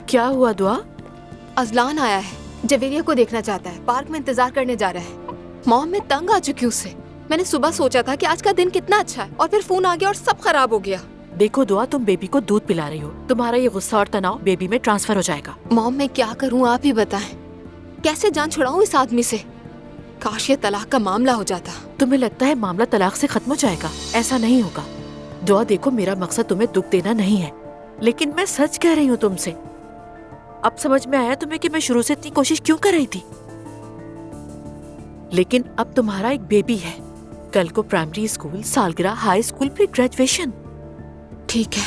क्या हुआ दुआ? अजलान आया है, जवेरिया को देखना चाहता है, पार्क में इंतजार करने जा रहा है। मॉम, मैं तंग आ चुकी हूँ उससे। मैंने सुबह सोचा था कि आज का दिन कितना अच्छा है और फिर फोन आ गया और सब खराब हो गया। देखो दुआ, तुम बेबी को दूध पिला रही हो, तुम्हारा ये गुस्सा और तनाव बेबी में ट्रांसफर हो जाएगा। मॉम, मैं क्या करूँ आप ही बताएं। कैसे जान छुड़ाऊं इस आदमी से? काश ये तलाक का मामला हो जाता। तुम्हें लगता है मामला तलाक से खत्म हो जाएगा? ऐसा नहीं होगा दुआ। देखो, मेरा मकसद तुम्हें दुख देना नहीं है, लेकिन मैं सच कह रही हूँ तुमसे। अब समझ में आया तुम्हें कि मैं शुरू से इतनी कोशिश क्यों कर रही थी। लेकिन अब तुम्हारा एक बेबी है, कल को प्राइमरी स्कूल, सालगिरह, हाई स्कूल, फिर ग्रेजुएशन। ठीक है।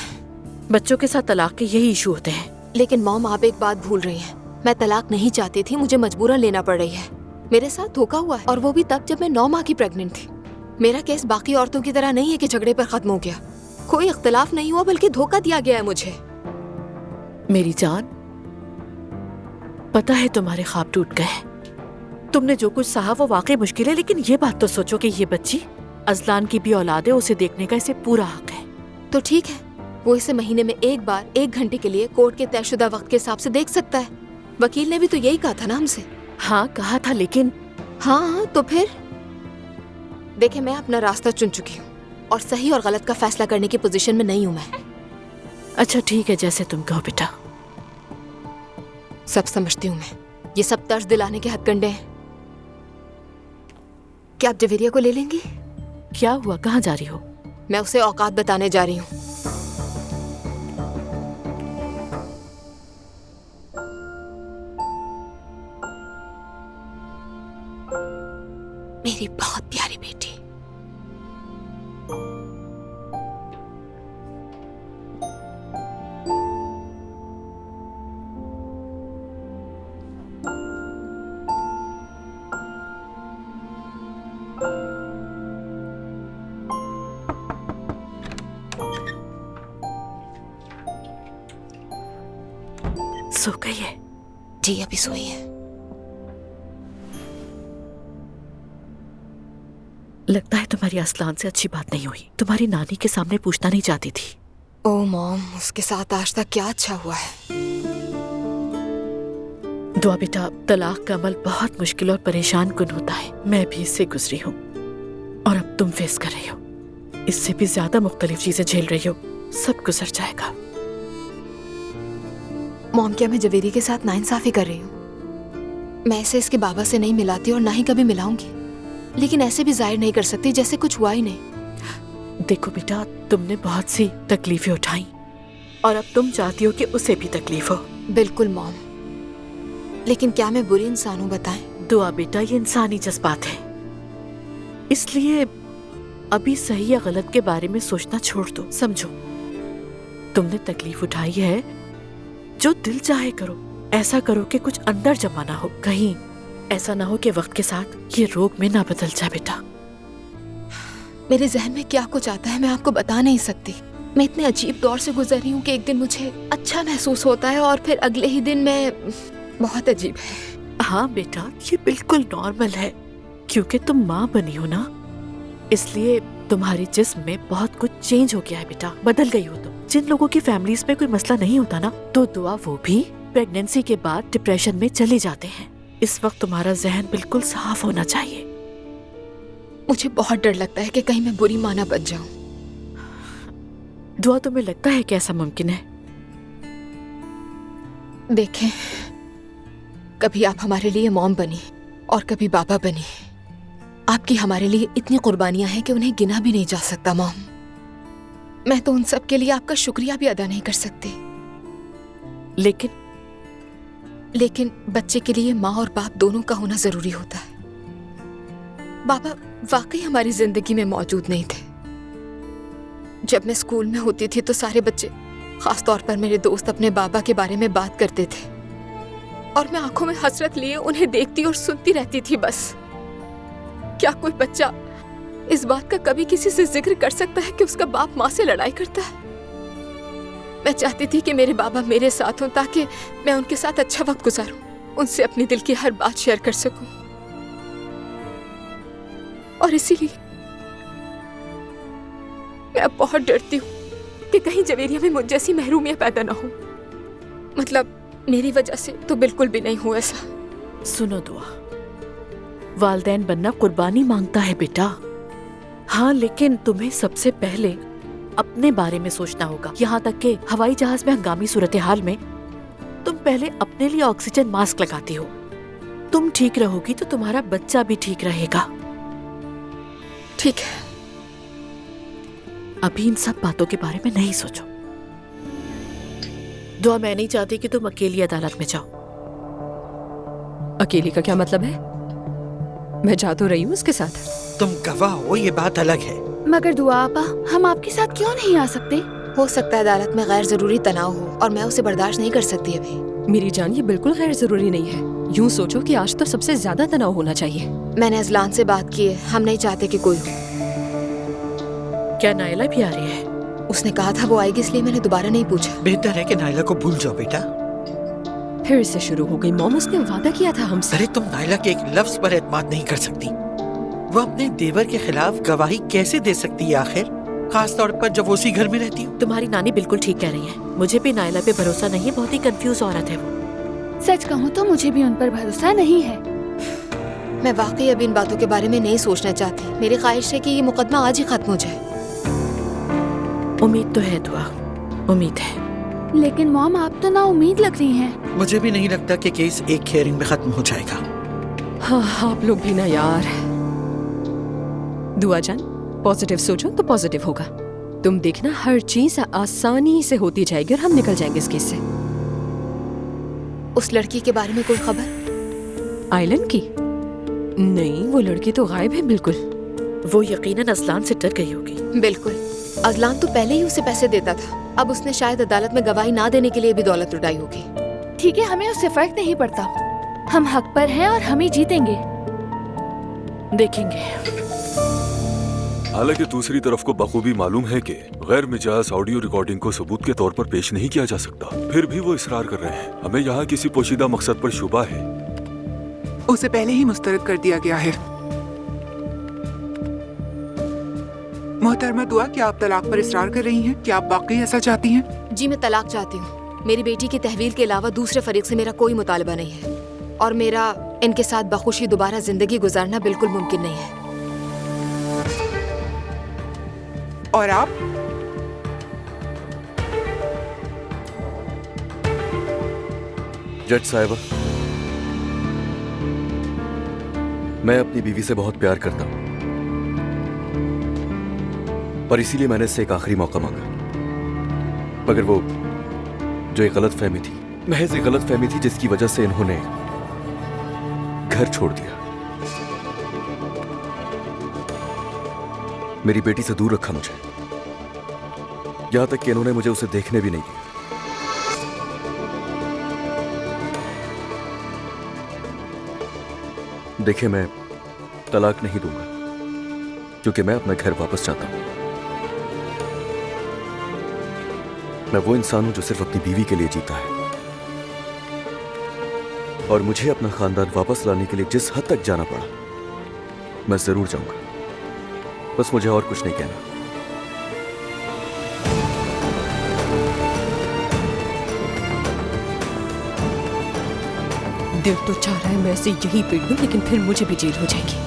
बच्चों के साथ तलाक के यही इशू होते हैं। लेकिन मॉम, आप एक बात भूल रही हैं। मैं तलाक नहीं चाहती थी, मुझे मजबूरन लेना पड़ रही है। मेरे साथ धोखा हुआ है, और वो भी तब जब मैं 9 माह की प्रेग्नेंट थी। मेरा केस बाकी औरतों की तरह नहीं है कि झगड़े पर खत्म हो गया। कोई इख्तलाफ नहीं हुआ, बल्कि धोखा दिया गया है मुझे। मेरी जान, पता है तुम्हारे ख्वाब टूट गए। तुमने जो कुछ सहा वो वाकई मुश्किल है, लेकिन ये बात तो सोचो कि ये बच्ची अजलान की भी औलाद है, उसे देखने का इसे पूरा हक है। तो ठीक है, वो इसे महीने में एक बार 1 घंटे के लिए कोर्ट के तयशुदा वक्त के हिसाब से देख सकता है। वकील ने भी तो यही कहा था ना हमसे। हाँ कहा था, लेकिन हाँ तो फिर देखे, मैं अपना रास्ता चुन चुकी हूँ और सही और गलत का फैसला करने की पोजीशन में नहीं हूँ मैं। अच्छा ठीक है, जैसे तुम कहो बेटा। सब समझती हूँ मैं, ये सब तर्ज दिलाने के हथकंडे हैं। क्या आप जवेरिया को ले लेंगी? क्या हुआ, कहाँ जा रही हो? मैं उसे औकात बताने जा रही हूँ। मेरी बहुत प्यारी बेटी। सो गई है? जी अभी सोई है। लगता है तुम्हारी असलान से अच्छी बात नहीं हुई। तुम्हारी नानी के सामने पूछना नहीं चाहती थी। ओ मॉम, उसके साथ आज तक क्या अच्छा हुआ है। दुआ बेटा, तलाक का अमल बहुत मुश्किल और परेशान कुन होता है। मैं भी इससे गुजरी हूँ और अब तुम फेस कर रही हो। इससे भी ज्यादा मुख्तलिफ चीजें झेल रही हो। सब गुजर जाएगा। मॉम, क्या मैं जवेरी के साथ नाइंसाफी कर रही हूँ? मैं इसे इसके बाबा से नहीं मिलाती और ना ही कभी मिलाऊंगी, लेकिन ऐसे भी जाहिर नहीं कर सकती जैसे कुछ हुआ ही नहीं। देखो बेटा, तुमने बहुत सी तकलीफें उठाई और अब तुम चाहती हो कि उसे भी तकलीफ हो। बिल्कुल मॉम, लेकिन क्या मैं बुरी इंसान हूँ बताएं? दुआ बेटा, ये इंसानी जज्बात है, इसलिए अभी सही या गलत के बारे में सोचना छोड़ दो। समझो, तुमने तकलीफ उठाई है, जो दिल चाहे करो। ऐसा करो कि कुछ अंदर जमा ना हो। कहीं ऐसा ना हो कि वक्त के साथ ये रोग में ना बदल जाए बेटा। मेरे जहन में क्या कुछ आता है मैं आपको बता नहीं सकती। मैं इतने अजीब दौर से गुजर रही हूँ कि एक दिन मुझे अच्छा महसूस होता है और फिर अगले ही दिन मैं बहुत अजीब है। हाँ बेटा, ये बिल्कुल नॉर्मल है, क्योंकि तुम माँ बनी हो ना, इसलिए तुम्हारे जिस्म में बहुत कुछ चेंज हो गया है बेटा। बदल गई हो तुम। जिन लोगों की फैमिलीज में कोई मसला नहीं होता ना, तो दुआ वो भी प्रेगनेंसी के बाद डिप्रेशन में चले जाते हैं। इस वक्त तुम्हारा जहन बिल्कुल साफ होना चाहिए। मुझे बहुत डर लगता है कि कहीं मैं बुरी माँ ना बन जाऊं। दुआ, तुम्हें लगता है कि ऐसा मुमकिन है? देखें, कभी आप हमारे लिए मॉम बनी और कभी बाबा बनी। आपकी हमारे लिए इतनी कुर्बानियां हैं कि उन्हें गिना भी नहीं जा सकता मॉम। मैं तो उन सब के लिए आपका शुक्रिया भी अदा नहीं कर सकती। लेकिन बच्चे के लिए माँ और बाप दोनों का होना जरूरी होता है। बाबा वाकई हमारी जिंदगी में मौजूद नहीं थे। जब मैं स्कूल में होती थी तो सारे बच्चे, खास तौर पर मेरे दोस्त, अपने बाबा के बारे में बात करते थे और मैं आंखों में हसरत लिए उन्हें देखती और सुनती रहती थी बस। क्या कोई बच्चा इस बात का कभी किसी से जिक्र कर सकता है कि उसका बाप माँ से लड़ाई करता है? मैं चाहती थी कि मेरे बाबा मेरे साथ हों ताकि मैं उनके साथ अच्छा वक्त गुजारूं, उनसे अपनी दिल की हर बात शेयर कर सकूं। और इसीलिए मैं अब बहुत डरती हूँ कि कहीं जवेरिया में मुझ जैसी महरूमियत पैदा ना हो। मतलब मेरी वजह से तो बिल्कुल भी नहीं हुआ ऐसा। सुनो दुआ, वालदैन बनना कुर्बानी मांगता है बेटा। हाँ, लेकिन तुम्हें सबसे पहले अपने बारे में सोचना होगा। यहाँ तक कि हवाई जहाज में हंगामी सूरत हाल में तुम पहले अपने लिए ऑक्सीजन मास्क लगाती हो। तुम ठीक रहोगी तो तुम्हारा बच्चा भी ठीक रहेगा। ठीक है, अभी इन सब बातों के बारे में नहीं सोचो। दुआ, मैं नहीं चाहती कि तुम अकेली अदालत में जाओ। अकेली का क्या मतलब है? मैं जा तो रही हूँ उसके साथ। तुम गवाह हो, ये बात अलग है। मगर दुआ आपा, हम आपके साथ क्यों नहीं आ सकते? हो सकता है अदालत में गैर जरूरी तनाव हो और मैं उसे बर्दाश्त नहीं कर सकती अभी। मेरी जान, ये बिल्कुल गैर जरूरी नहीं है। यूँ सोचो कि आज तो सबसे ज्यादा तनाव होना चाहिए। मैंने अजलान से बात की है, हम नहीं चाहते कि कोई हो। क्या नायला भी आ रही है? उसने कहा था वो आएगी, इसलिए मैंने दोबारा नहीं पूछा। बेहतर है कि नायला को भूल जाओ बेटा। फिर से शुरू हो गई। मॉम, उसने वादा किया था हमसे। अरे तुम नायला के एक लफ्ज पर एतमाद नहीं कर सकती। वो अपने देवर के खिलाफ गवाही कैसे दे सकती है आखिर, खास तौर पर जब वो उसी घर में रहती हो। तुम्हारी नानी बिल्कुल ठीक कह रही है। मुझे भी नायला पे भरोसा नहीं है, बहुत ही कंफ्यूज औरत है वो। सच कहूँ तो मुझे भी उन पर भरोसा नहीं है। मैं वाकई अभी इन बातों के बारे में नहीं सोचना चाहती। मेरी ख्वाहिश है कि ये मुकदमा आज ही खत्म हो जाए। उम्मीद तो है दुआ, उम्मीद है। लेकिन मॉम, आप तो ना उम्मीद लग रही हैं। मुझे भी नहीं लगता कि केस एक हियरिंग में खत्म हो जाएगा। हाँ, आप लोग भी ना यार। दुआ जान, पॉजिटिव सोचो तो पॉजिटिव होगा। तुम देखना, हर चीज आसानी से होती जाएगी और हम निकल जाएंगे इस केस से। उस लड़की के बारे में कोई खबर? आइलन की? नहीं, वो लड़की तो गायब है बिल्कुल। वो यकीनन असलान से डर गई होगी। बिल्कुल। अजलान तो पहले ही उसे पैसे देता था। अब उसने शायद अदालत में गवाही ना देने के लिए भी दौलत लुटाई होगी। ठीक है, हमें उससे फर्क नहीं पड़ता। हम हक पर हैं और हम ही जीतेंगे। देखेंगे। हालांकि दूसरी तरफ को बखूबी मालूम है कि गैर मिजाज ऑडियो रिकॉर्डिंग को सबूत के तौर पर पेश नहीं किया जा सकता, फिर भी वो इसरार कर रहे हैं। हमें यहाँ किसी पोशीदा मकसद पर शुबा है। उसे पहले ही मुस्तरद कर दिया गया है। मोहतरमा दुआ, क्या आप तलाक पर इसरार कर रही हैं? क्या आप वाकई ऐसा चाहती हैं? जी, मैं तलाक चाहती हूँ। मेरी बेटी की तहवील के अलावा दूसरे फरीक से मेरा कोई मुतालबा नहीं है और मेरा इनके साथ बखुशी दोबारा जिंदगी गुजारना बिल्कुल मुमकिन नहीं है। और आप? जज साहिबा, मैं अपनी बीवी से बहुत प्यार करता हूं, पर इसीलिए मैंने इससे एक आखिरी मौका मांगा। मगर वो जो एक गलत फहमी थी, महज एक गलत फहमी थी, जिसकी वजह से इन्होंने घर छोड़ दिया, मेरी बेटी से दूर रखा मुझे, यहां तक कि इन्होंने मुझे उसे देखने भी नहीं दिया। देखिए, मैं तलाक नहीं दूंगा क्योंकि मैं अपना घर वापस चाहता हूं। मैं वो इंसान हूं जो सिर्फ अपनी बीवी के लिए जीता है, और मुझे अपना खानदान वापस लाने के लिए जिस हद तक जाना पड़ा मैं जरूर जाऊंगा। बस मुझे और कुछ नहीं कहना। दिल तो चाह रहा है मैं इसे यही पीट दूं, लेकिन फिर मुझे भी जेल हो जाएगी।